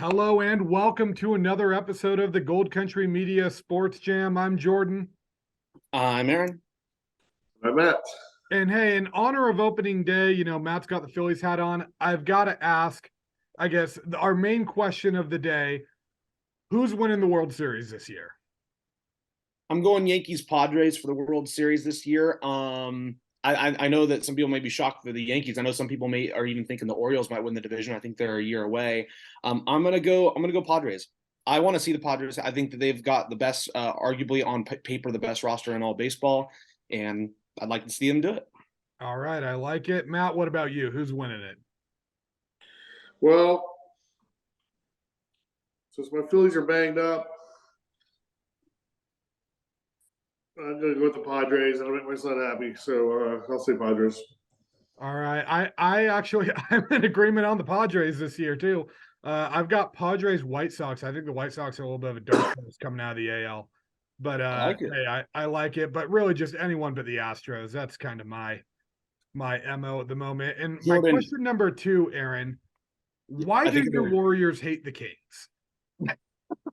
Hello and welcome to another episode of the Gold Country Media Sports Jam. I'm Jordan. I'm Aaron. I'm Matt. And hey, in honor of opening day, Matt's got the Phillies hat on. I've got to ask, I guess, our main question of the day: who's winning the World Series this year? I'm going Yankees Padres for the World Series this year. I know that some people may be shocked for the Yankees. I know some people are even thinking the Orioles might win the division. I think they're a year away. I'm gonna go Padres. I want to see the Padres. I think that they've got the best, arguably on paper, the best roster in all baseball, and I'd like to see them do it. All right, I like it. Matt, what about you? Who's winning it? Well, since my Phillies are banged up, I'm going to go with the Padres. That'll make my son happy. So I'll say Padres. All right, I actually I'm in agreement on the Padres this year too. I've got Padres White Sox. I think the White Sox are a little bit of a dark horse coming out of the AL. But I like it. hey, I like it. But really, just anyone but the Astros. That's kind of my MO at the moment. And my Jordan, question number 2, Aaron, why I do think your Warriors hate the Kings?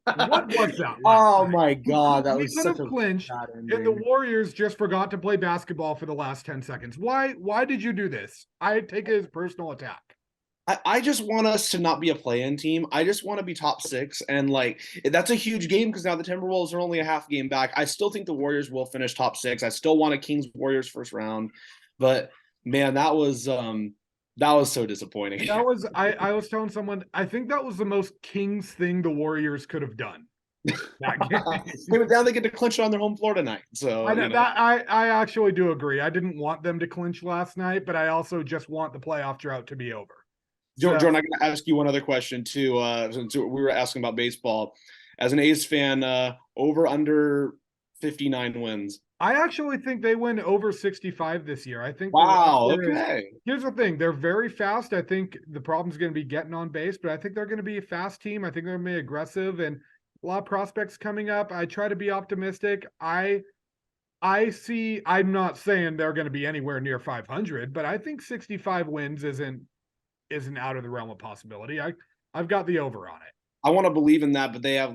What was that? Oh my God, that We was could such have a clinched, bad and the ending. Warriors just forgot to play basketball for the last 10 seconds. Why did you do this? I take it as a personal attack. I just want us to not be a play-in team. I just want to be top 6, and that's a huge game because now the Timberwolves are only a half game back. I still think the Warriors will finish top 6. I still want a Kings Warriors first round, but man, that was so disappointing. That was I was telling someone I think that was the most Kings thing the Warriors could have done. That game. But now they get to clinch it on their home floor tonight. So I actually do agree. I didn't want them to clinch last night, but I also just want the playoff drought to be over. Jordan, I got to ask you one other question too. Since we were asking about baseball, as an A's fan, over under 59 wins. I actually think they win over 65 this year. I think Wow. Okay. Here's the thing. They're very fast. I think the problem's going to be getting on base, but I think they're going to be a fast team. I think they're going to be aggressive and a lot of prospects coming up. I try to be optimistic. I'm not saying they're going to be anywhere near 500, but I think 65 wins isn't out of the realm of possibility. I've got the over on it. I want to believe in that, but they have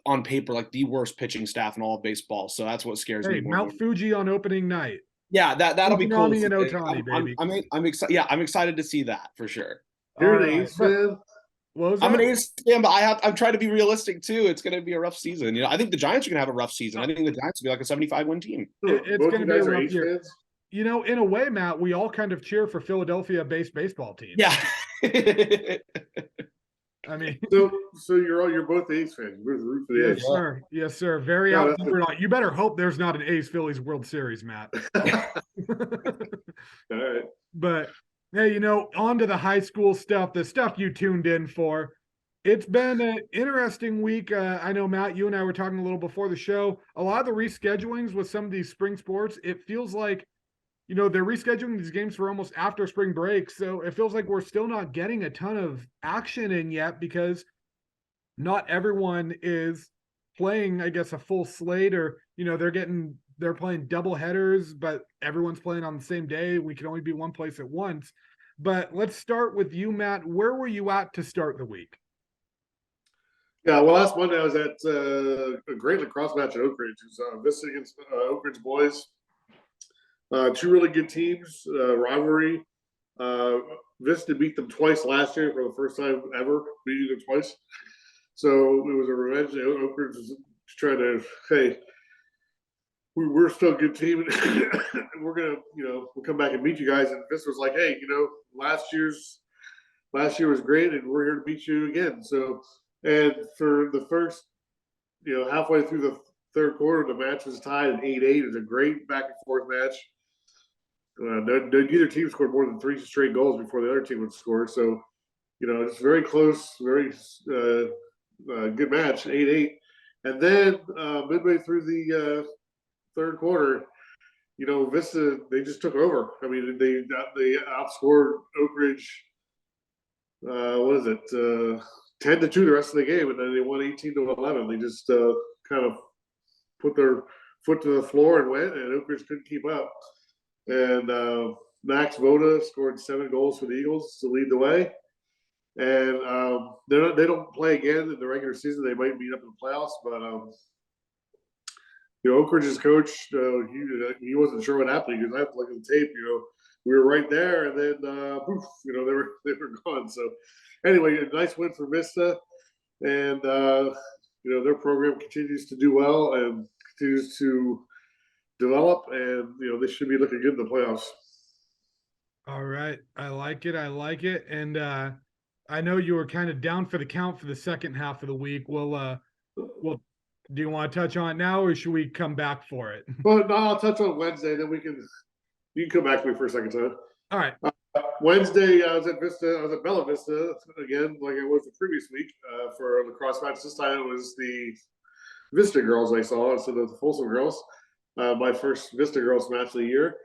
on paper the worst pitching staff in all of baseball, so that's what scares me more. Mount Fuji on opening night. Yeah, that'll be cool. And Ohtani, baby. I'm excited. Yeah, I'm excited to see that for sure. You're an A's fan. I'm an A's fan, but I'm trying to be realistic too. It's going to be a rough season. I think the Giants are going to have a rough season. I think the Giants will be like a 75-win team. It's going to be a rough year. In a way, Matt, we all kind of cheer for Philadelphia-based baseball teams. Yeah. I mean, so you're both A's fans. We're root for the A's. Yes, sir. Very outnumbered. You better hope there's not an A's Phillies World Series, Matt. All right. But hey, on to the high school stuff, the stuff you tuned in for. It's been an interesting week. I know, Matt, you and I were talking a little before the show. A lot of the reschedulings with some of these spring sports, it feels like they're rescheduling these games for almost after spring break. So it feels like we're still not getting a ton of action in yet because not everyone is playing, I guess, a full slate, or, they're playing double headers, but everyone's playing on the same day. We can only be one place at once. But let's start with you, Matt. Where were you at to start the week? Yeah, well, last Monday I was at a great lacrosse match at Oak Ridge. It was Vista against Oak Ridge boys. Two really good teams, rivalry. Vista beat them twice last year for the first time ever, beating them twice. So it was a revenge. Oak Ridge was trying to, hey, we're still a good team. We're going to, we'll come back and beat you guys. And Vista was like, hey, last year was great, and we're here to beat you again. So, and for the first, halfway through the third quarter, the match was tied at 8-8. It was a great back and forth match. Neither team scored more than 3 straight goals before the other team would score. So, it's very close, very good match, 8-8. And then midway through the third quarter, Vista, they just took over. I mean, they outscored Oak Ridge, 10-2 the rest of the game, and then they won 18-11. They just kind of put their foot to the floor and went, and Oak Ridge couldn't keep up. And Max Voda scored 7 goals for the Eagles to lead the way. and they don't play again in the regular season. They might meet up in the playoffs, but Oak Ridge's coach, he wasn't sure what happened because I have to look at the tape. We were right there, and then poof, they were gone. So anyway, a nice win for Vista, and their program continues to do well and continues to develop, and they should be looking good in the playoffs. All right. I like it. And I know you were kind of down for the count for the second half of the week. Well, do you want to touch on it now, or should we come back for it? Well, no, I'll touch on Wednesday, then you can come back to me for a second time. All right. Wednesday, I was at Bella Vista again, like I was the previous week for a lacrosse match. This time it was the Vista girls I saw instead of the Folsom girls. My first Vista girls match of the year,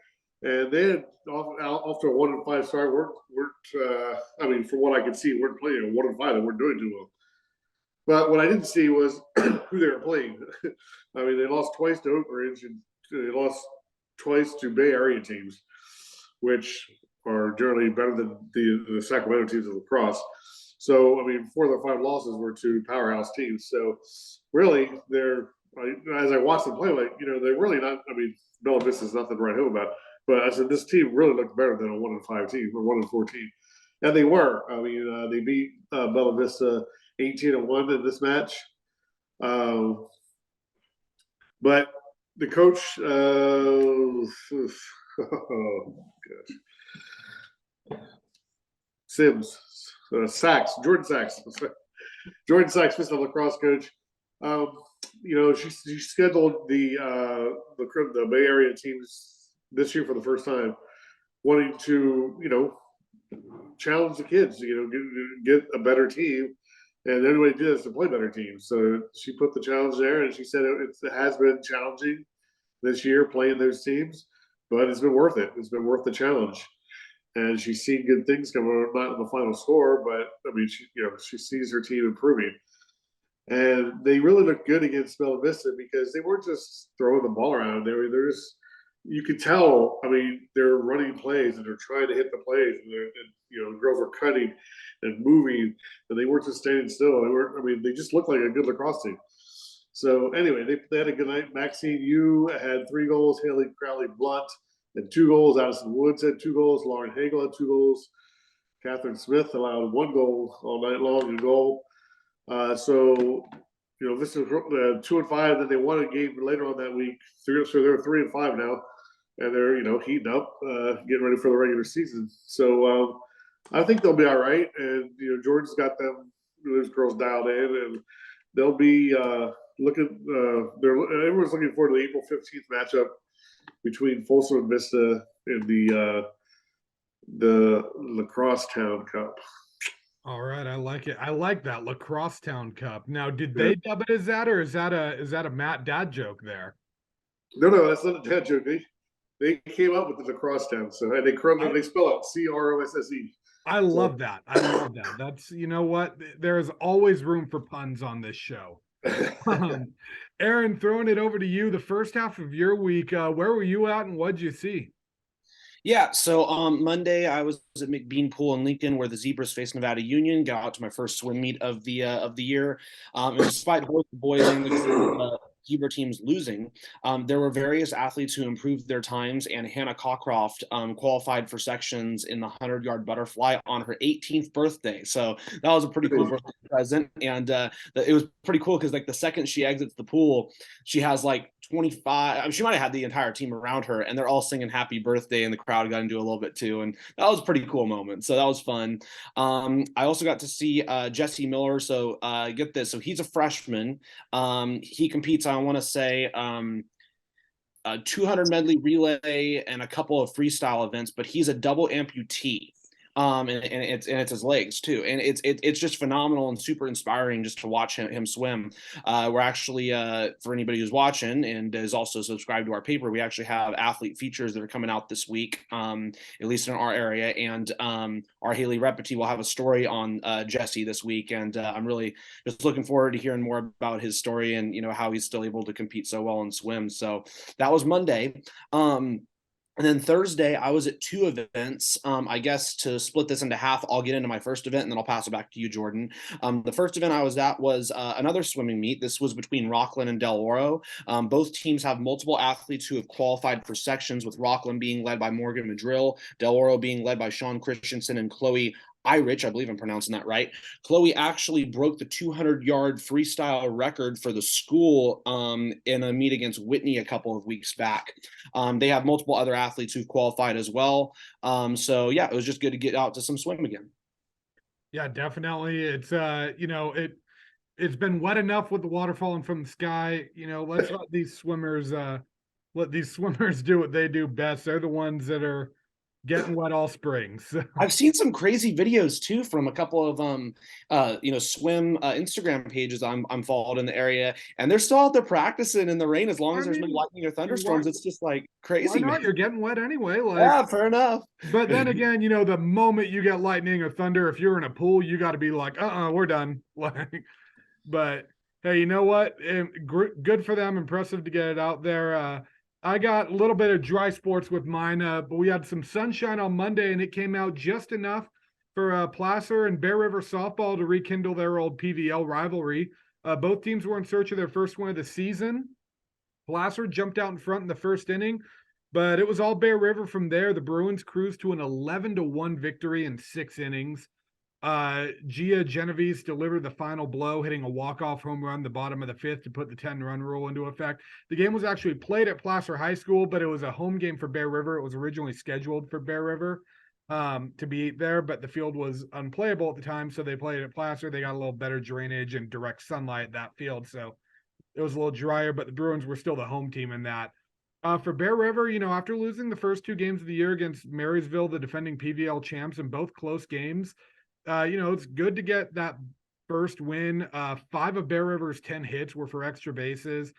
and they had off to a 1-5 start. Weren't from what I could see, weren't playing 1-5. They weren't doing too well. But what I didn't see was who they were playing. They lost twice to Oak Ridge, and they lost twice to Bay Area teams, which are generally better than the Sacramento teams of lacrosse. So, 4 of the 5 losses were to powerhouse teams. So, really, as I watched them play, they're really not. Bella Vista is nothing to write home about. But I said this team really looked better than a 1-5 team or 1-4 team, and they were. They beat Bella Vista 18-1 in this match. But the coach, Sims, Jordan Sachs, Vista lacrosse coach. She scheduled the Bay Area teams this year for the first time, wanting to challenge the kids, get a better team. And the only way to do this is to play better teams. So she put the challenge there, and she said it has been challenging this year playing those teams, but it's been worth it. It's been worth the challenge. And she's seen good things come out, not in the final score, but she sees her team improving. And they really looked good against Bella Vista because they weren't just throwing the ball around. They're just, you could tell, they're running plays and they're trying to hit the plays, and girls were cutting and moving, and they weren't just standing still. They just looked like a good lacrosse team. So anyway, they had a good night. Maxine Yu had 3 goals. Haley Crowley Blunt had 2 goals. Addison Woods had 2 goals. Lauren Hagel had 2 goals. Catherine Smith allowed 1 goal all night long, a goal. This is 2-5. Then they won a game later on that week. So they're 3-5 now, and they're heating up, getting ready for the regular season. So I think they'll be all right. And Jordan's got those girls dialed in, and they'll be looking. Everyone's looking forward to the April 15th matchup between Folsom and Vista in the Lacrosse Town Cup. All right, I like it. I like that Lacrosse Town Cup. Now, did they dub it as that, or is that a Matt dad joke there? No, that's not a dad joke. They came up with the Lacrosse Town, so they spell it CROSSE. I love that. That's, you know what? There is always room for puns on this show. Aaron, throwing it over to you. The first half of your week, where were you at, and what'd you see? Yeah, so Monday I was at McBean Pool in Lincoln, where the Zebras faced Nevada Union. Got out to my first swim meet of the year, and despite both the boys and the Zebra teams losing, there were various athletes who improved their times, and Hannah Cockcroft qualified for sections in the 100-yard butterfly on her 18th birthday. So that was a pretty cool birthday present, and it was pretty cool because the second she exits the pool, she has 25. She might have had the entire team around her, and they're all singing "Happy Birthday," and the crowd got into a little bit too, and that was a pretty cool moment. So that was fun. I also got to see Jesse Miller. So get this. So he's a freshman. He competes, I want to say, a 200 medley relay and a couple of freestyle events, but he's a double amputee. And it's his legs too, and it's just phenomenal and super inspiring just to watch him swim. We're actually for anybody who's watching and is also subscribed to our paper, we actually have athlete features that are coming out this week, at least in our area, and our Haley Repeti will have a story on Jesse this week, and I'm really just looking forward to hearing more about his story and how he's still able to compete so well in swim. So that was Monday. And then Thursday, I was at 2 events. I guess to split this into half, I'll get into my first event and then I'll pass it back to you, Jordan. The first event I was at was another swimming meet. This was between Rockland and Del Oro. Both teams have multiple athletes who have qualified for sections, with Rockland being led by Morgan Madrill, Del Oro being led by Sean Christensen and Chloe Irich, I believe I'm pronouncing that right. Chloe actually broke the 200-yard freestyle record for the school in a meet against Whitney a couple of weeks back. They have multiple other athletes who've qualified as well. So yeah, it was just good to get out to some swim again. Yeah, definitely. It's it's been wet enough with the water falling from the sky. Let's let these swimmers do what they do best. They're the ones that are getting wet all spring. So I've seen some crazy videos too from a couple of swim Instagram pages I'm followed in the area, and they're still out there practicing in the rain as long as there's no lightning or thunderstorms. It's just like crazy. Why not? Man. You're getting wet anyway. Yeah, fair enough. But then again, the moment you get lightning or thunder, if you're in a pool, you got to be like, we're done. But hey, you know what? Good for them. Impressive to get it out there. I got a little bit of dry sports with mine, but we had some sunshine on Monday, and it came out just enough for Placer and Bear River softball to rekindle their old PVL rivalry. Both teams were in search of their first win of the season. Placer jumped out in front in the first inning, but it was all Bear River from there. The Bruins cruised to an 11-1 victory in 6 innings. Gia Genovese delivered the final blow, hitting a walk-off home run the bottom of the 5th to put the 10-run rule into effect. The game was actually played at Placer High School, but it was a home game for Bear River. It was originally scheduled for Bear River to be there, but the field was unplayable at the time, so they played at Placer. They got a little better drainage and direct sunlight at that field, so it was a little drier, but the Bruins were still the home team in that. For Bear River, after losing the first 2 games of the year against Marysville, the defending PVL champs, in both close games, it's good to get that first win. 5 of Bear River's 10 hits were for extra bases.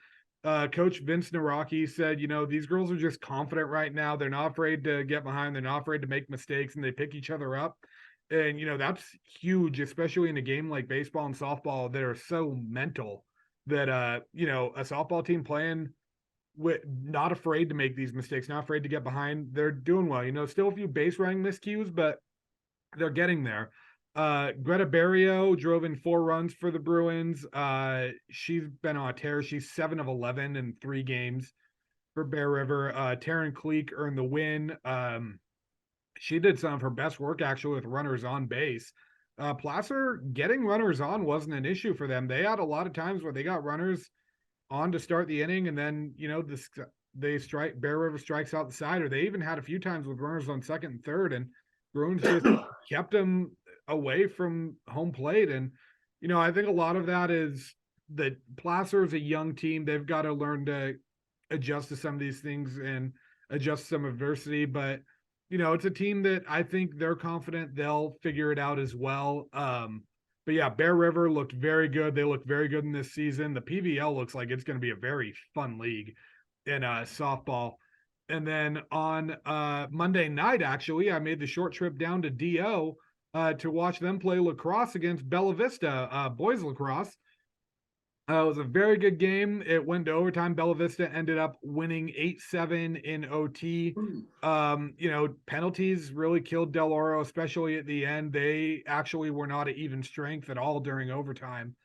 Coach Vince Naraki said, these girls are just confident right now. They're not afraid to get behind. They're not afraid to make mistakes, and they pick each other up. And, that's huge, especially in a game like baseball and softball that are so mental that, a softball team playing with not afraid to make these mistakes, not afraid to get behind. They're doing well. Still a few base running miscues, but they're getting there. Greta Barrio drove in 4 runs for the Bruins. She's been on a tear. She's 7 of 11 in 3 games for Bear River. Taryn Cleek earned the win. She did some of her best work actually with runners on base. Placer getting runners on wasn't an issue for them. They had a lot of times where they got runners on to start the inning, and then Bear River strikes out the side, or they even had a few times with runners on second and third, and Bruins just kept them away from home plate. And I think a lot of that is that Placer is a young team. They've got to learn to adjust to some of these things and adjust some adversity, but it's a team that I think they're confident they'll figure it out as well. But yeah, Bear River looked very good. They look very good in this season. The PVL looks like it's going to be a very fun league in softball. And then on Monday night, actually, I made the short trip down to DO to watch them play lacrosse against Bella Vista, boys lacrosse. It was a very good game. It went to overtime. Bella Vista ended up winning 8-7 in OT. Penalties really killed Del Oro, especially at the end. They actually were not at even strength at all during overtime.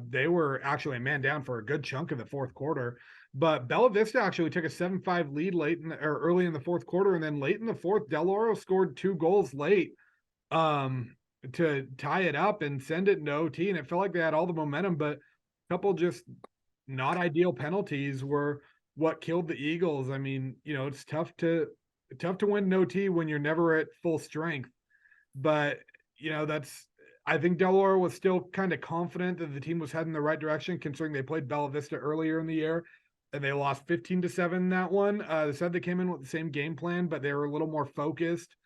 They were actually a man down for a good chunk of the 4th quarter. But Bella Vista actually took a 7-5 lead early in the 4th quarter, and then late in the 4th, Del Oro scored 2 goals late to tie it up and send it into OT, and it felt like they had all the momentum, but a couple just not ideal penalties were what killed the Eagles. I mean, it's tough to win in OT when you're never at full strength, but I think Del Oro was still kind of confident that the team was heading the right direction, considering they played Bella Vista earlier in the year and they lost 15-7 in that one. They said they came in with the same game plan, but they were a little more focused.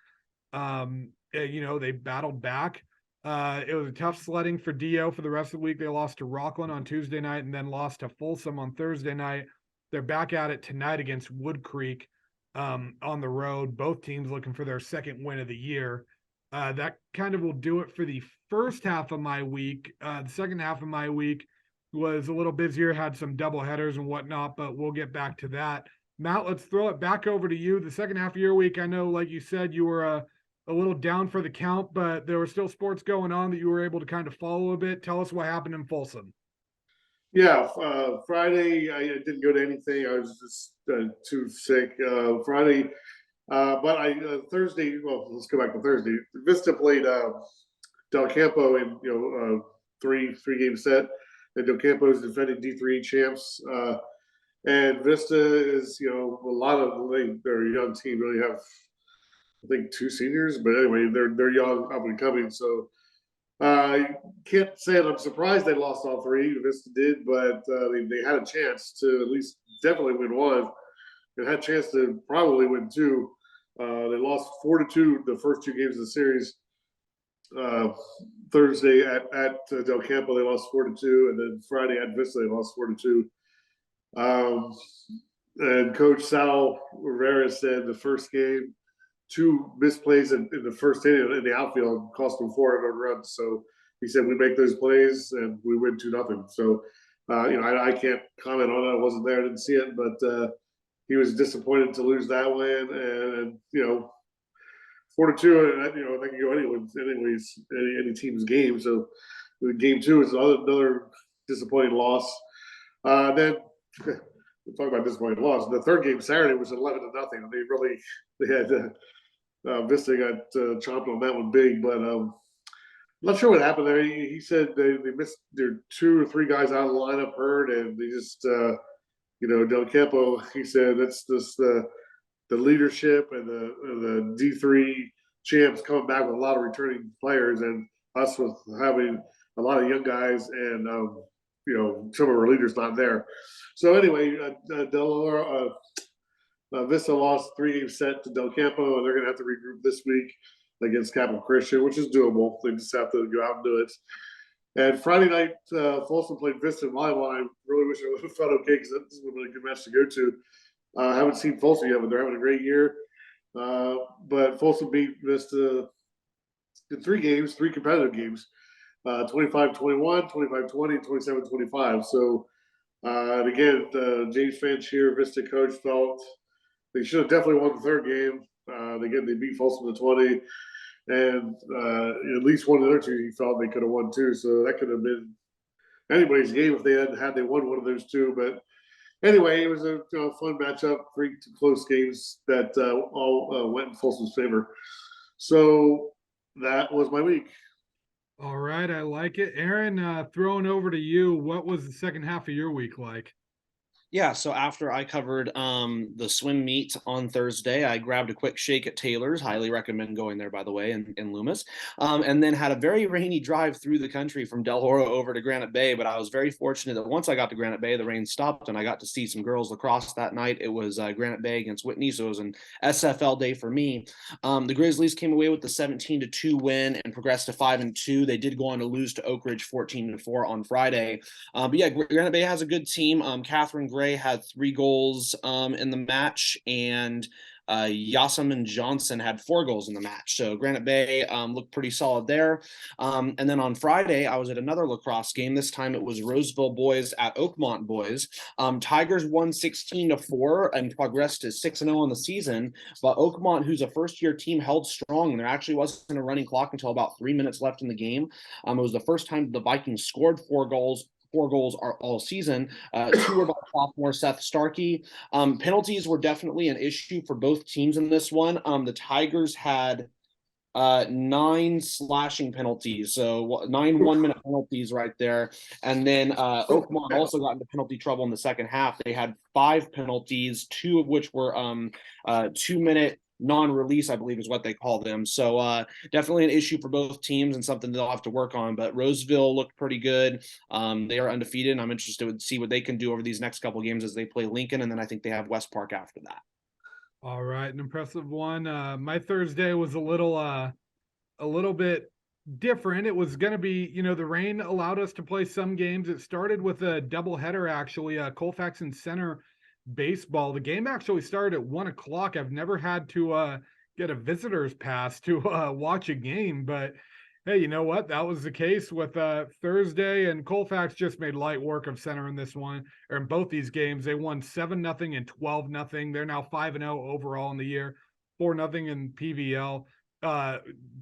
They battled back. It was a tough sledding for DO for the rest of the week. They lost to Rockland on Tuesday night and then lost to Folsom on Thursday night. They're back at it tonight against Wood Creek on the road. Both teams looking for their 2nd win of the year. That kind of will do it for the first half of my week. The second half of my week was a little busier, had some double headers and whatnot, but we'll get back to that Matt, let's throw it back over to you. The second half of your week, I know, like you said, you were a little down for the count, but there were still sports going on that you were able to kind of follow a bit. Tell us what happened in Folsom. Yeah, Friday I didn't go to anything. I was just too sick. Friday, but I Thursday. Well, let's go back to Thursday. Vista played Del Campo in three game set, and Del Campo is defending D3 champs. And Vista is a lot of they're a young team. They only have I think two seniors, but anyway, they're young, up and coming. So I can't say that I'm surprised they lost all three. Vista did, but they had a chance to at least definitely win one. They had a chance to probably win two. They lost 4-2 the first two games of the series. Thursday at Del Campo, they lost 4-2, and then Friday at Vista, they lost 4-2. And Coach Sal Rivera said the first game, two misplays in the first inning in the outfield cost them 400 runs. So he said we make those plays and we win 2-0. So I can't comment on it. I wasn't there, I didn't see it, but he was disappointed to lose that win. And 4-2, they can go anyways, any team's game. So game two is another disappointing loss. Then we talk about disappointing loss. The third game Saturday was 11-0. They had Vista got chomped on that one big, but I'm not sure what happened there. He said they missed their two or three guys out of the lineup hurt, and they just Del Campo. He said that's just the leadership and the D3 champs coming back with a lot of returning players, and us with having a lot of young guys and some of our leaders not there. So anyway, Vista lost 3-game set to Del Campo, and they're going to have to regroup this week against Capital Christian, which is doable. They just have to go out and do it. And Friday night, Folsom played Vista in volleyball. I really wish I would have felt okay because this would have been a good match to go to. I haven't seen Folsom yet, but they're having a great year. But Folsom beat Vista in 3 games, 3 competitive games, 25-21, 25-20, 27-25. So, and again, James Fancheer, Vista coach, felt they should have definitely won the third game. Again, they beat Folsom to 20. And at least one of the other two, he felt they could have won too. So that could have been anybody's game if they had won one of those two. But anyway, it was a fun matchup, 3 close games that all went in Folsom's favor. So that was my week. All right, I like it. Aaron, throwing over to you. What was the second half of your week like? Yeah, so after I covered the swim meet on Thursday, I grabbed a quick shake at Taylor's. Highly recommend going there, by the way, in Loomis. And then had a very rainy drive through the country from Del Oro over to Granite Bay. But I was very fortunate that once I got to Granite Bay, the rain stopped and I got to see some girls lacrosse that night. It was Granite Bay against Whitney, so it was an SFL day for me. The Grizzlies came away with the 17-2 win and progressed to 5-2. They did go on to lose to Oak Ridge 14-4 on Friday. But yeah, Granite Bay has a good team. Catherine Gray had 3 goals in the match, and Yasemin Johnson had 4 goals in the match. So Granite Bay looked pretty solid there. And then on Friday, I was at another lacrosse game. This time it was Roseville boys at Oakmont boys. Tigers won 16-4 and progressed to 6-0 on the season. But Oakmont, who's a first-year team, held strong. And there actually wasn't a running clock until about 3 minutes left in the game. It was the first time the Vikings scored 4 goals are all season. 2 were by sophomore Seth Starkey. Penalties were definitely an issue for both teams in this one. The Tigers had 9 slashing penalties, so 9 1-minute penalties right there. And then Oakmont also got into penalty trouble in the second half. They had 5 penalties, 2 of which were 2-minute non-release, I believe is what they call them. So definitely an issue for both teams and something they'll have to work on. But Roseville looked pretty good. They are undefeated, and I'm interested to see what they can do over these next couple of games as they play Lincoln, and then I think they have West Park after that. All right, an impressive one. My Thursday was a little bit different. It was going to be, the rain allowed us to play some games. It started with a doubleheader, actually, Colfax and Center baseball. The game actually started at 1:00. I've never had to get a visitor's pass to watch a game, but Hey, you know what? That was the case with Thursday, and Colfax just made light work of center in this one, or in both these games. They won 7-0 and 12-0. They're now 5-0 overall in the year, 4-0 in PVL.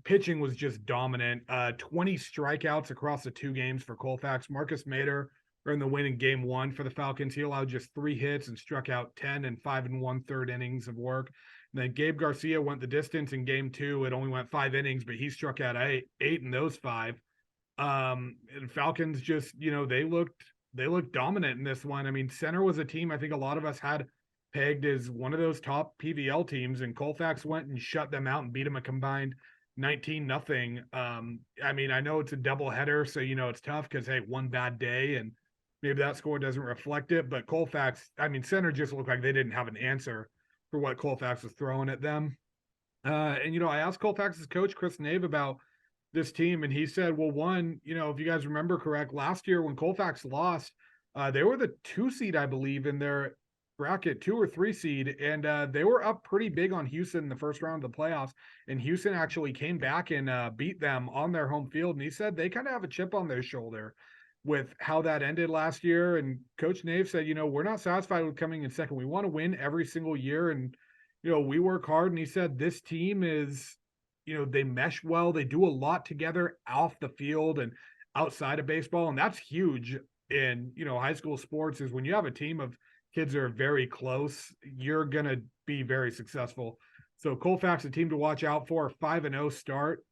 Pitching was just dominant. 20 strikeouts across the 2 games for Colfax. Marcus Mader earned the win in game 1 for the Falcons. He allowed just 3 hits and struck out 10 and 5 1/3 innings of work. And then Gabe Garcia went the distance in game 2. It only went 5 innings, but he struck out eight in those 5. And Falcons just, they looked dominant in this one. I mean, center was a team I think a lot of us had pegged as one of those top PVL teams, and Colfax went and shut them out and beat them a combined 19-0. I mean, I know it's a doubleheader, so it's tough because hey, one bad day and maybe that score doesn't reflect it. But Colfax, I mean, center just looked like they didn't have an answer for what Colfax was throwing at them. And I asked Colfax's coach, Chris Nave, about this team, and he said, well, one, if you guys remember correct, last year when Colfax lost, they were the 2 seed, I believe, in their bracket, 2 or 3 seed, and they were up pretty big on Houston in the first round of the playoffs, and Houston actually came back and beat them on their home field, and he said they kind of have a chip on their shoulder with how that ended last year. And Coach Nave said, we're not satisfied with coming in second. We want to win every single year. And, we work hard. And he said, this team is, they mesh well. They do a lot together off the field and outside of baseball. And that's huge in, high school sports, is when you have a team of kids that are very close, you're going to be very successful. So Colfax, a team to watch out for, 5-0 start.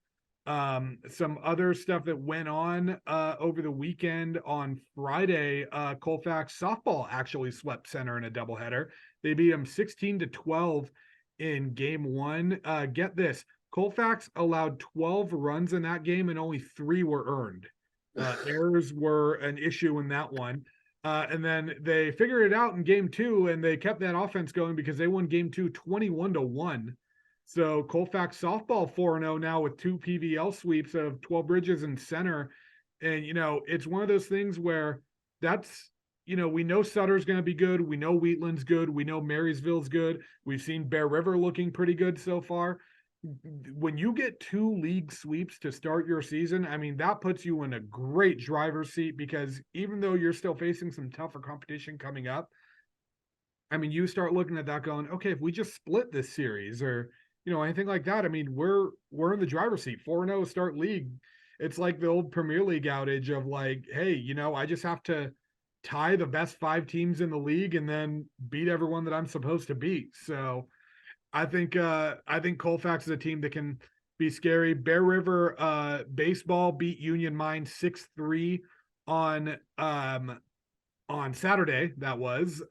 Some other stuff that went on over the weekend. On Friday, Colfax softball actually swept center in a doubleheader. They beat them 16-12 in game 1. Get this, Colfax allowed 12 runs in that game and only 3 were earned. Errors were an issue in that one. And then they figured it out in game 2, and they kept that offense going because they won game 2 21-1. So Colfax softball 4-0 now with 2 PVL sweeps of 12 Bridges and center. And, it's one of those things where that's, we know Sutter's going to be good. We know Wheatland's good. We know Marysville's good. We've seen Bear River looking pretty good so far. When you get 2 league sweeps to start your season, I mean, that puts you in a great driver's seat, because even though you're still facing some tougher competition coming up, I mean, you start looking at that going, okay, if we just split this series or, anything like that, I mean, we're in the driver's seat, 4-0 start league. It's like the old Premier League outage of like, hey, I just have to tie the best 5 teams in the league and then beat everyone that I'm supposed to beat. So I think Colfax is a team that can be scary. Bear River baseball beat Union Mine 6-3 on Saturday. That was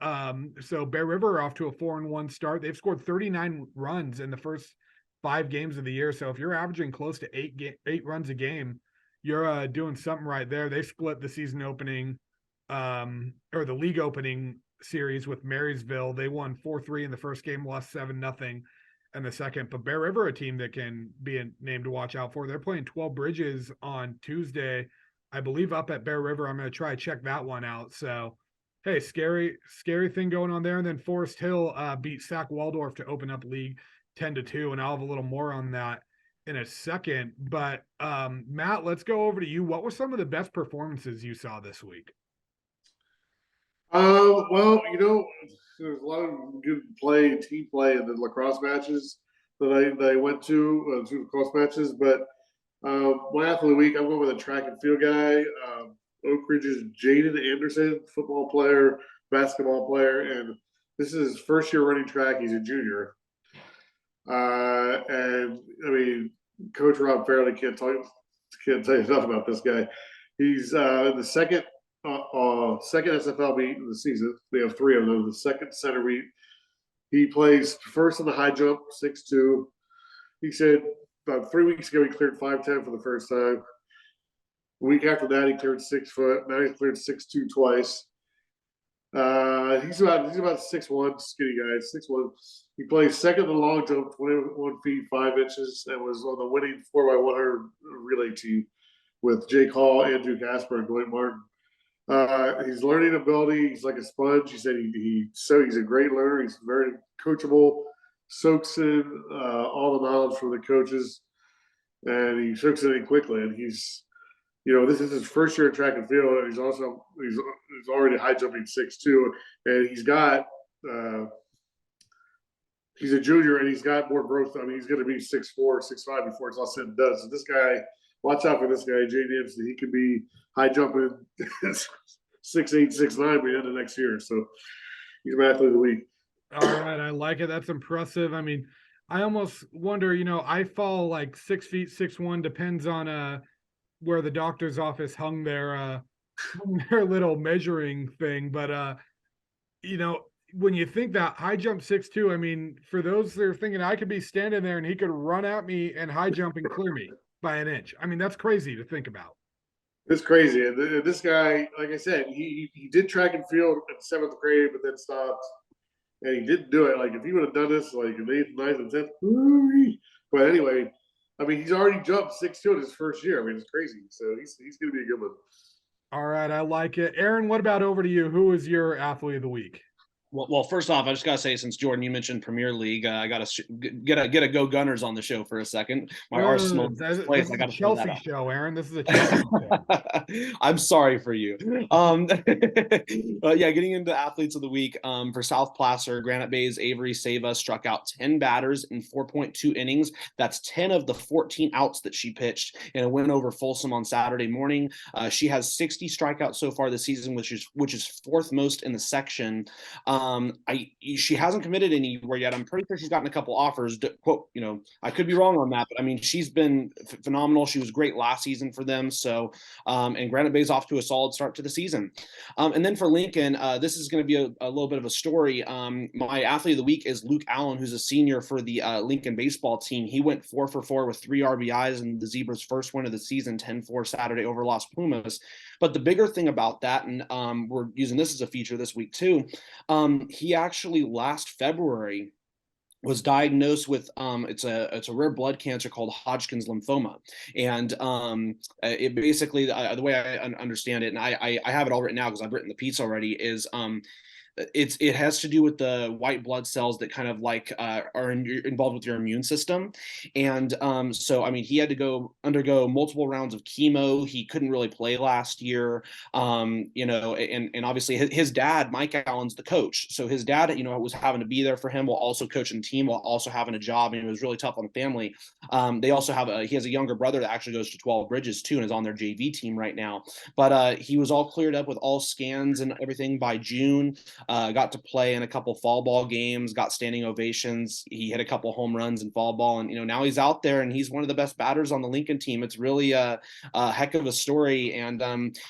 so Bear River are off to a 4-1 start. They've scored 39 runs in the first 5 games of the year. So if you're averaging close to 8 runs a game, you're doing something right there. They split the season opening or the league opening series with Marysville. They won 4-3 in the first game, lost 7-0 in the second. But Bear River, a team that can be a name to watch out for. They're playing 12 Bridges on Tuesday, I believe, up at Bear River. I'm going to try to check that one out. So, hey, scary thing going on there. And then Forest Hill beat Sac Waldorf to open up league 10-2. And I'll have a little more on that in a second. But Matt, let's go over to you. What were some of the best performances you saw this week? Well, there's a lot of good team play in the lacrosse matches that I went to, 2 lacrosse matches. But my athlete of the week, I'm going with a track and field guy. Oak Ridge's Jaden Anderson, football player, basketball player, and this is his first year running track. He's a junior. And I mean, Coach Rob Fairley can't tell you enough about this guy. He's in the second SFL meet in the season. We have 3 of them. The second center meet, he plays first in the high jump, 6'2". He said about 3 weeks ago he cleared 5'10" for the first time. A week after that he cleared 6 foot. Now he cleared 6'2" twice. He's about 6'1", skinny guy, 6'1". He plays second in the long jump, 21 feet 5 inches, and was on the winning 4x100 relay team with Jake Hall, Andrew Casper, and Dwight Martin. His learning ability, he's like a sponge. He said he's a great learner. He's very coachable, soaks in all the knowledge from the coaches. and he hooks it in quickly. And he's, this is his first year at track and field, and he's already high jumping 6'2", and he's got he's a junior and he's got more growth. I mean, he's going to be 6'4", 6'5" before it's all said and done. So this guy, watch out for this guy, Jay Dempsey. He could be high jumping 6'8", 6'9" by the end of next year. So he's my athlete of the week. All right, I like it. That's impressive. I mean, I almost wonder, I fall like 6 feet 6'1", depends on where the doctor's office hung their little measuring thing. But when you think that high jump 6'2", I mean, for those that are thinking I could be standing there and he could run at me and high jump and clear me by an inch. I mean, that's crazy to think about. It's crazy. And this guy, like I said, he did track and field in 7th grade, but then stopped. And he didn't do it. Like, if he would have done this, like, in 8th, 9th, and 10th, but anyway, I mean, he's already jumped 6'2" in his first year. I mean, it's crazy. So he's going to be a good one. All right, I like it. Aaron, what about over to you? Who is your athlete of the week? Well, first off, I just gotta say, since Jordan, you mentioned Premier League, I gotta get a Go Gunners on the show for a second. My Arsenal place. I got a Chelsea show, Aaron. This is a Chelsea show. I'm sorry for you. But yeah, getting into athletes of the week. For South Placer, Granite Bay's Avery Seva struck out 10 batters in 4.2 innings. That's 10 of the 14 outs that she pitched in a win over Folsom on Saturday morning. She has 60 strikeouts so far this season, which is 4th most in the section. She hasn't committed anywhere yet. I'm pretty sure she's gotten a couple offers. Quote, I could be wrong on that, but I mean, she's been phenomenal. She was great last season for them. So, and Granite Bay's off to a solid start to the season. And then for Lincoln, this is going to be a little bit of a story. My athlete of the week is Luke Allen, who's a senior for the Lincoln baseball team. He went 4 for 4 with 3 RBIs in the Zebras' first win of the season, 10-4 Saturday over Las Pumas. But the bigger thing about that, and we're using this as a feature this week too, he actually last February was diagnosed with it's a rare blood cancer called Hodgkin's lymphoma, and it basically the way I understand it, and I have it all written out because I've written the piece already, is it has to do with the white blood cells that kind of like are involved with your immune system. And so, I mean, he had to undergo multiple rounds of chemo. He couldn't really play last year, and obviously his dad, Mike Allen's the coach. So his dad, was having to be there for him while also coaching the team, while also having a job. And it was really tough on the family. They also he has a younger brother that actually goes to 12 Bridges too, and is on their JV team right now. But he was all cleared up with all scans and everything by June. Got to play in a couple fall ball games, got standing ovations. He hit a couple home runs in fall ball, and now he's out there and he's one of the best batters on the Lincoln team. It's really a heck of a story, and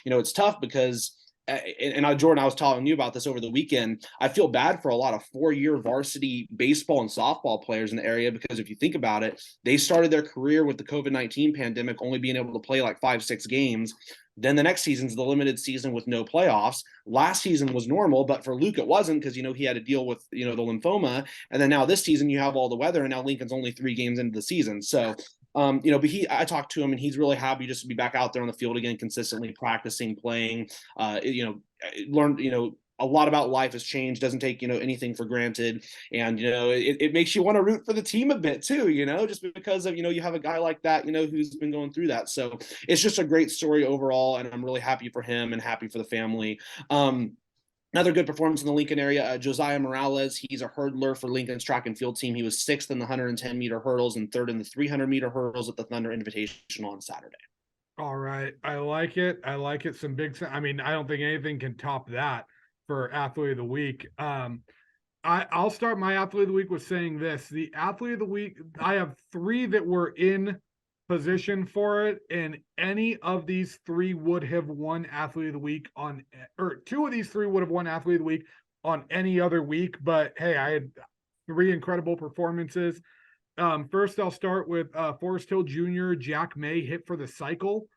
it's tough because. And Jordan, I was telling you about this over the weekend. I feel bad for a lot of 4-year varsity baseball and softball players in the area, because if you think about it, they started their career with the COVID-19 pandemic only being able to play like 5-6 games. Then the next season's the limited season with no playoffs. Last season was normal, but for Luke, it wasn't, because, he had to deal with, the lymphoma. And then now this season you have all the weather, and now Lincoln's only 3 games into the season. So, but I talked to him, and he's really happy just to be back out there on the field again, consistently practicing, playing, learned, a lot about life has changed, doesn't take, anything for granted. And, it makes you want to root for the team a bit too, just because of, you have a guy like that, who's been going through that. So it's just a great story overall. And I'm really happy for him and happy for the family. Another good performance in the Lincoln area, Josiah Morales. He's a hurdler for Lincoln's track and field team. He was 6th in the 110-meter hurdles and 3rd in the 300-meter hurdles at the Thunder Invitational on Saturday. All right. I like it. Some big, I mean, I don't think anything can top that for athlete of the week. I'll start my athlete of the week with saying this. The athlete of the week, I have 3 that were in position for it, and any of these 3 would have won athlete of the week or 2 of these 3 would have won athlete of the week on any other week. But hey, I had 3 incredible performances. First, I'll start with Forest Hill Jr. Jack May hit for the cycle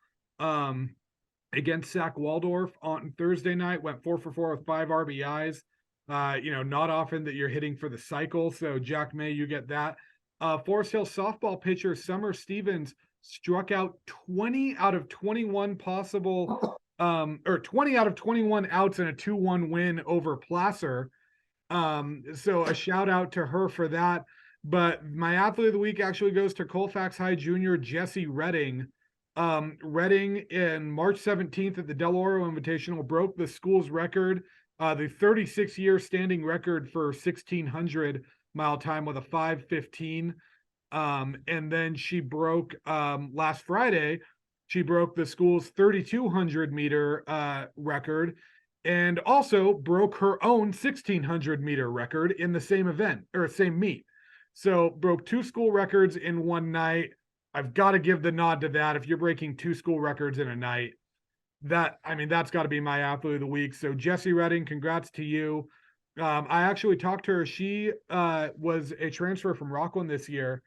against Sac Waldorf on Thursday night. Went 4 for 4 with 5 RBIs. Not often that you're hitting for the cycle. So Jack May, you get that. Forest Hill softball pitcher Summer Stevens struck out 20 out of 21 possible, or 20 out of 21 outs in a 2-1 win over Placer. So a shout out to her for that. But my athlete of the week actually goes to Colfax High Junior Jesse Redding. Redding in March 17th at the Del Oro Invitational broke the school's record, the 36-year standing record for 1600 mile time with a 5:15. And then she broke last Friday, she broke the school's 3200 meter record and also broke her own 1600 meter record in the same event or same meet. So broke two school records in one night. I've got to give the nod to that. If you're breaking two school records in a night, that's got to be my athlete of the week. So Jesse Redding, congrats to you. I actually talked to her. She was a transfer from Rockland this year.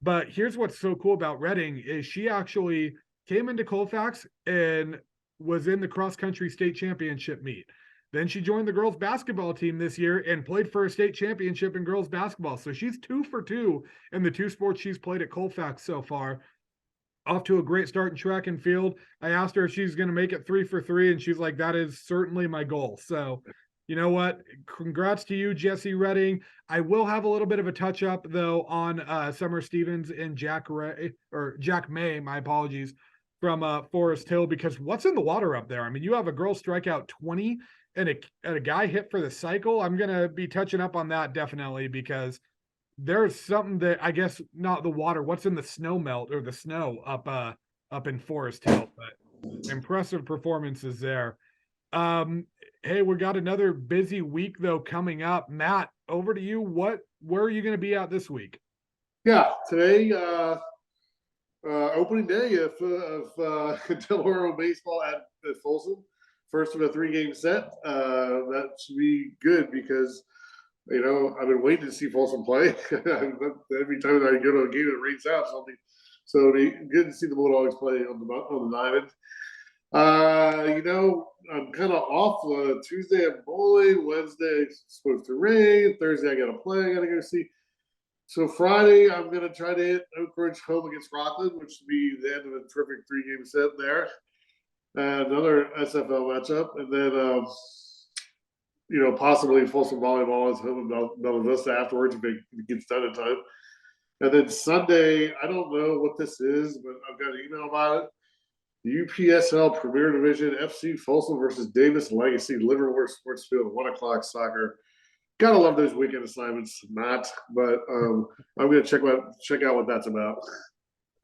But here's what's so cool about Redding is she actually came into Colfax and was in the cross country state championship meet. Then she joined the girls basketball team this year and played for a state championship in girls basketball. So she's 2 for 2 in the two sports she's played at Colfax so far. Off to a great start in track and field. I asked her if she's going to make it 3 for 3, and she's like, that is certainly my goal. So, you know what? Congrats to you, Jesse Redding. I will have a little bit of a touch up though on Summer Stevens and Jack May, my apologies, from Forest Hill, because what's in the water up there? I mean, you have a girl strike out 20 and a guy hit for the cycle. I'm going to be touching up on that definitely, because there's something that I guess not the water, what's in the snow melt or the snow up in Forest Hill, but impressive performances there. Hey, we got another busy week though coming up. Matt, over to you. Where are you going to be at this week? Yeah, today, opening day of Del Oro baseball at Folsom. First of a 3-game set. That should be good because, I've been waiting to see Folsom play. Every time I go to a game, it rains out something. So it'll be good to see the Bulldogs play on the diamond. I'm kind of off. Tuesday I'm bowling. Wednesday it's supposed to rain. Thursday I got to play. I got to go see. So Friday I'm going to try to hit Oak Ridge home against Rockland, which would be the end of a terrific 3-game set there. Another SFL matchup, and then possibly Folsom volleyball is home in Bella Vista afterwards if it gets done in time. And then Sunday, I don't know what this is, but I've got an email about it. The UPSL Premier Division FC Folsom versus Davis Legacy Livermore Sports Field, 1:00 soccer. Gotta love those weekend assignments, Matt. But I'm gonna check out what that's about.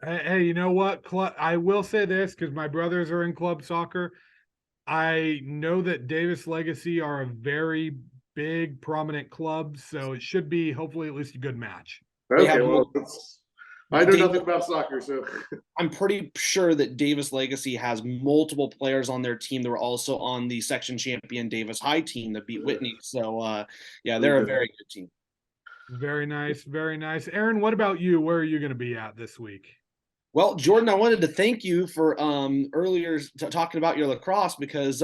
Hey, you know what? I will say this because my brothers are in club soccer. I know that Davis Legacy are a very big, prominent club, so it should be hopefully at least a good match. Okay, well, I know nothing about soccer, so I'm pretty sure that Davis Legacy has multiple players on their team that were also on the section champion Davis High team that beat Whitney. So, they're a very good team. Very nice, very nice. Aaron, what about you? Where are you going to be at this week? Well, Jordan, I wanted to thank you for earlier talking about your lacrosse because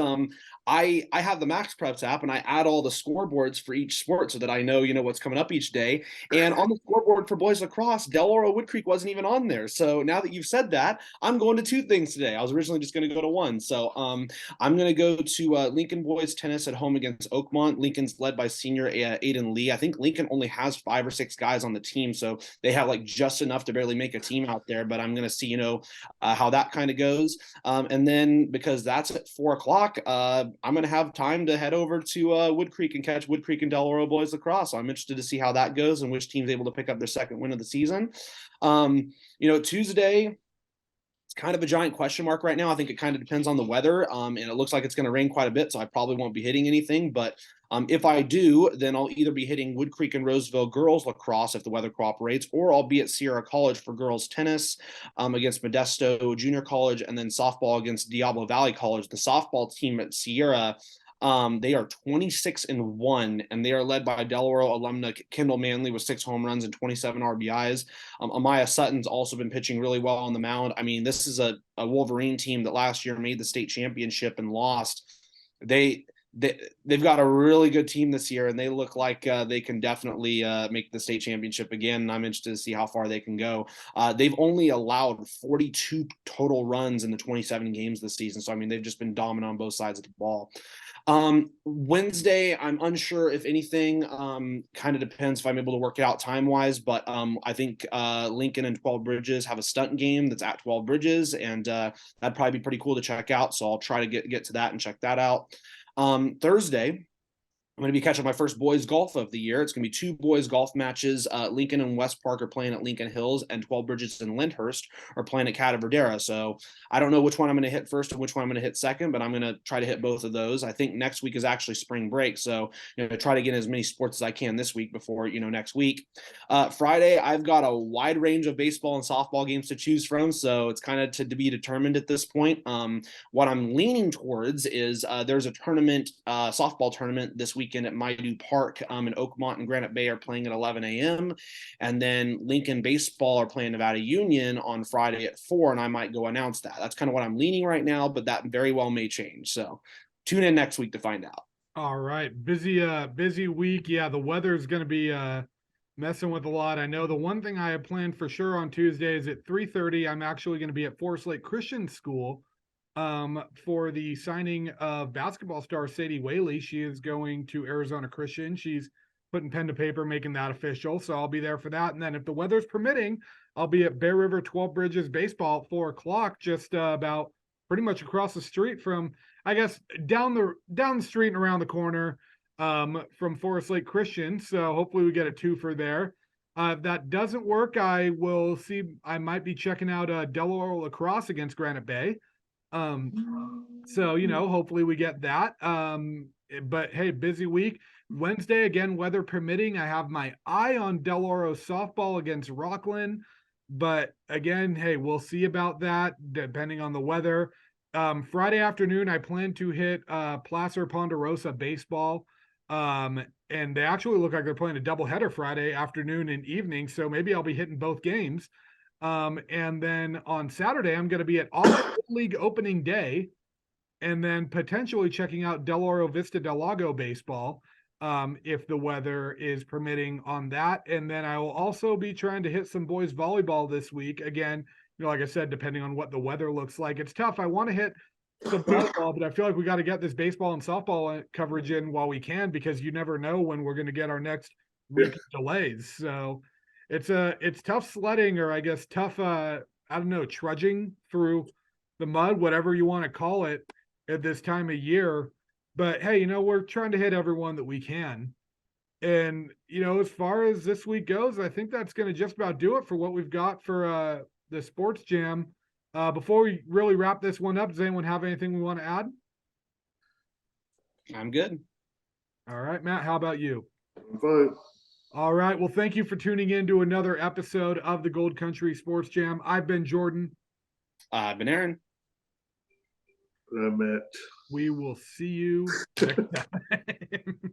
I have the Max Preps app and I add all the scoreboards for each sport so that I know what's coming up each day. And on the scoreboard for boys lacrosse, Del Oro Wood Creek wasn't even on there. So now that you've said that, I'm going to 2 things today. I was originally just going to go to 1. So I'm going to go to Lincoln boys tennis at home against Oakmont. Lincoln's led by senior Aiden Lee. I think Lincoln only has 5 or 6 guys on the team, so they have like just enough to barely make a team out there. But I'm going to see how that kind of goes, and then because that's at 4:00, I'm going to have time to head over to Wood Creek and catch Wood Creek and Del Oro boys lacrosse. So I'm interested to see how that goes and which team's able to pick up their second win of the season. Tuesday, it's kind of a giant question mark right now. I think it kind of depends on the weather, and it looks like it's going to rain quite a bit, so I probably won't be hitting anything. But if I do, then I'll either be hitting Wood Creek and Roseville girls lacrosse if the weather cooperates, or I'll be at Sierra College for girls tennis against Modesto Junior College, and then softball against Diablo Valley College. The softball team at Sierra, they are 26-1, and they are led by Del Oro alumna Kendall Manley with 6 home runs and 27 RBIs. Amaya Sutton's also been pitching really well on the mound. I mean, this is a Wolverine team that last year made the state championship and lost. They've got a really good team this year, and they look like they can definitely make the state championship again. And I'm interested to see how far they can go. They've only allowed 42 total runs in the 27 games this season. So, I mean, they've just been dominant on both sides of the ball. Wednesday, I'm unsure if anything. Kind of depends if I'm able to work it out time wise, but I think Lincoln and 12 Bridges have a stunt game that's at 12 Bridges, and that'd probably be pretty cool to check out. So I'll try to get to that and check that out. Thursday, I'm going to be catching my first boys golf of the year. It's going to be 2 boys golf matches. Lincoln and West Park are playing at Lincoln Hills, and 12 Bridges and Lyndhurst are playing at Cata Verdera. So I don't know which one I'm going to hit first and which one I'm going to hit second, but I'm going to try to hit both of those. I think next week is actually spring break, so try to get as many sports as I can this week before next week. Friday, I've got a wide range of baseball and softball games to choose from, so it's kind of to be determined at this point. What I'm leaning towards is there's a tournament, softball tournament this weekend at Maidu Park, and Oakmont and Granite Bay are playing at 11 a.m. And then Lincoln Baseball are playing Nevada Union on Friday at 4, and I might go announce that. That's kind of what I'm leaning right now, but that very well may change. So tune in next week to find out. All right. Busy week. Yeah, the weather's going to be messing with a lot. I know the one thing I have planned for sure on Tuesday is at 3:30. I'm actually going to be at Forest Lake Christian School for the signing of basketball star Sadie Whaley. She is going to Arizona Christian. She's putting pen to paper, making that official. So I'll be there for that. And then if the weather's permitting, I'll be at Bear River 12 Bridges baseball at 4:00, just about pretty much across the street from, I guess, down the street and around the corner from Forest Lake Christian. So hopefully we get a 2-for there. If that doesn't work, I will see. I might be checking out Del Oro lacrosse against Granite Bay. So hopefully we get that. But hey, busy week. Wednesday, again, weather permitting, I have my eye on Del Oro softball against Rockland. But again, hey, we'll see about that depending on the weather. Friday afternoon, I plan to hit Placer Ponderosa baseball. And they actually look like they're playing a doubleheader Friday afternoon and evening. So maybe I'll be hitting both games. And then on Saturday, I'm going to be at All League opening day, and then potentially checking out Del Oro Vista Del Lago baseball, if the weather is permitting on that. And then I will also be trying to hit some boys volleyball this week. Again, like I said, depending on what the weather looks like, it's tough. I want to hit some volleyball, but I feel like we got to get this baseball and softball coverage in while we can, because you never know when we're going to get our next week of delays. So it's tough sledding, or I guess tough, I don't know, trudging through the mud, whatever you want to call it at this time of year. But hey, we're trying to hit everyone that we can. And, as far as this week goes, I think that's going to just about do it for what we've got for the Sports Jam. Before we really wrap this one up, does anyone have anything we want to add? I'm good. All right, Matt, how about you? I'm fine. All right. Well, thank you for tuning in to another episode of the Gold Country Sports Jam. I've been Jordan. I've been Aaron. I'm Matt. We will see you next time.